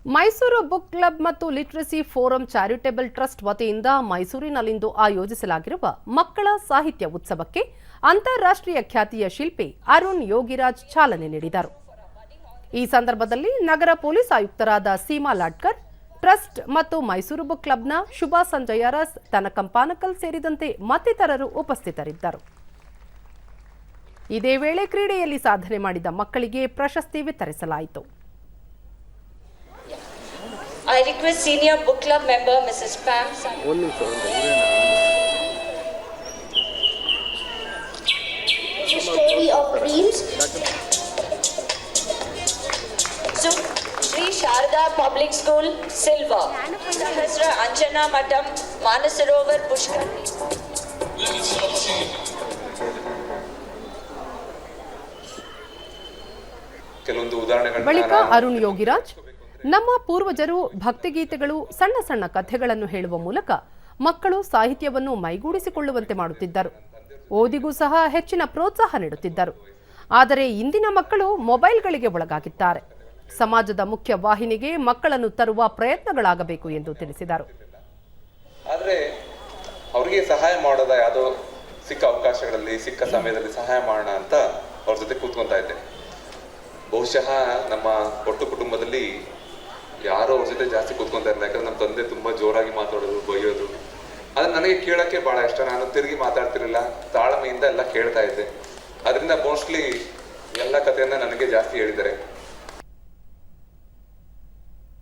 Mysuru book club ಮತ್ತು literacy forum charitable trust ವತಿಯಿಂದ ಮೈಸೂರಿನಲ್ಲಿಂದು ಆಯೋಜಿಸಲಾಗಿರುವ ಮಕ್ಕಳ ಸಾಹಿತ್ಯ ಉತ್ಸವಕ್ಕೆ ಅಂತಾರಾಷ್ಟ್ರೀಯ ಖ್ಯಾತಿಯ ಶಿಲ್ಪಿ ಅರುಣ್ ಯೋಗಿರಾಜ್ ಚಾಲನೆ ನೀಡಿದರು. ಈ ಸಂದರ್ಭದಲ್ಲಿ ನಗರ ಪೊಲೀಸ್ ಆಯುಕ್ತರಾದ ಸೀಮಾ ಲಾಡ್ಕರ್, ಟ್ರಸ್ಟ್ ಮತ್ತು ಮೈಸೂರು ಬುಕ್ ಕ್ಲಬ್ನ ಶುಭಾ ಸಂಜಯ ಅರಸ್, ತನಕಂ ಪಾನಕಲ್ ಸೇರಿದಂತೆ ಮತ್ತಿತರರು ಉಪಸ್ಥಿತರಿದ್ದರು. ಇದೇ ವೇಳೆ ಕ್ರೀಡೆಯಲ್ಲಿ ಸಾಧನೆ ಮಾಡಿದ ಮಕ್ಕಳಿಗೆ ಪ್ರಶಸ್ತಿ ವಿತರಿಸಲಾಯಿತು. I request Senior Book Club member Mrs. Pam. Story of dreams. So, Sri Sharda Public School, Silver. Sahasra Anjana Matam, Manasarovar Pushkar. ಬಳಿಕ ಅರುಣ್ ಯೋಗಿರಾಜ್, ನಮ್ಮ ಪೂರ್ವಜರು ಭಕ್ತಿಗೀತೆಗಳು, ಸಣ್ಣ ಸಣ್ಣ ಕಥೆಗಳನ್ನು ಹೇಳುವ ಮೂಲಕ ಮಕ್ಕಳು ಸಾಹಿತ್ಯವನ್ನು ಮೈಗೂಡಿಸಿಕೊಳ್ಳುವಂತೆ ಮಾಡುತ್ತಿದ್ದರು. ಓದಿಗೂ ಸಹ ಹೆಚ್ಚಿನ ಪ್ರೋತ್ಸಾಹ ನೀಡುತ್ತಿದ್ದರು. ಆದರೆ ಇಂದಿನ ಮಕ್ಕಳು ಮೊಬೈಲ್ಗಳಿಗೆ ಒಳಗಾಗಿದ್ದಾರೆ. ಸಮಾಜದ ಮುಖ್ಯ ವಾಹಿನಿಗೆ ಮಕ್ಕಳನ್ನು ತರುವ ಪ್ರಯತ್ನಗಳಾಗಬೇಕು ಎಂದು ತಿಳಿಸಿದರು. ಆದರೆ ಅವರಿಗೆ ಸಹಾಯ ಮಾಡೋದ ಯಾವುದೋ ಸಿಕ್ಕ ಅವಕಾಶಗಳಲ್ಲಿ, ಸಿಕ್ಕ ಸಮಯದಲ್ಲಿ ಸಹಾಯ ಮಾಡೋಣ ಅಂತ ಅವ್ರ ಜೊತೆ ಕೂತ್ಕೊಂತಾ ಇದ್ದೆ. ಬಹುಶಃ ನಮ್ಮ ಒಟ್ಟು ಕುಟುಂಬದಲ್ಲಿ ಯಾರೋ ಅವ್ರ ಜೊತೆ ಜಾಸ್ತಿ ಕೂತ್ಕೊಂತ ಇರಲಿಲ್ಲ. ಯಾಕಂದ್ರೆ ನಮ್ಮ ತಂದೆ ತುಂಬಾ ಜೋರಾಗಿ ಮಾತಾಡೋದು, ಬೈಯೋದು. ಅದು ನನಗೆ ಕೇಳೋಕ್ಕೆ ಬಹಳ ಇಷ್ಟ. ನಾನು ತಿರುಗಿ ಮಾತಾಡ್ತಿರ್ಲಿಲ್ಲ, ತಾಳ್ಮೆಯಿಂದ ಎಲ್ಲ ಕೇಳ್ತಾ ಇದ್ದೆ. ಅದರಿಂದ ಮೋಸ್ಟ್ಲಿ ಎಲ್ಲ ಕಥೆಯನ್ನ ನನಗೆ ಜಾಸ್ತಿ ಹೇಳಿದ್ದಾರೆ.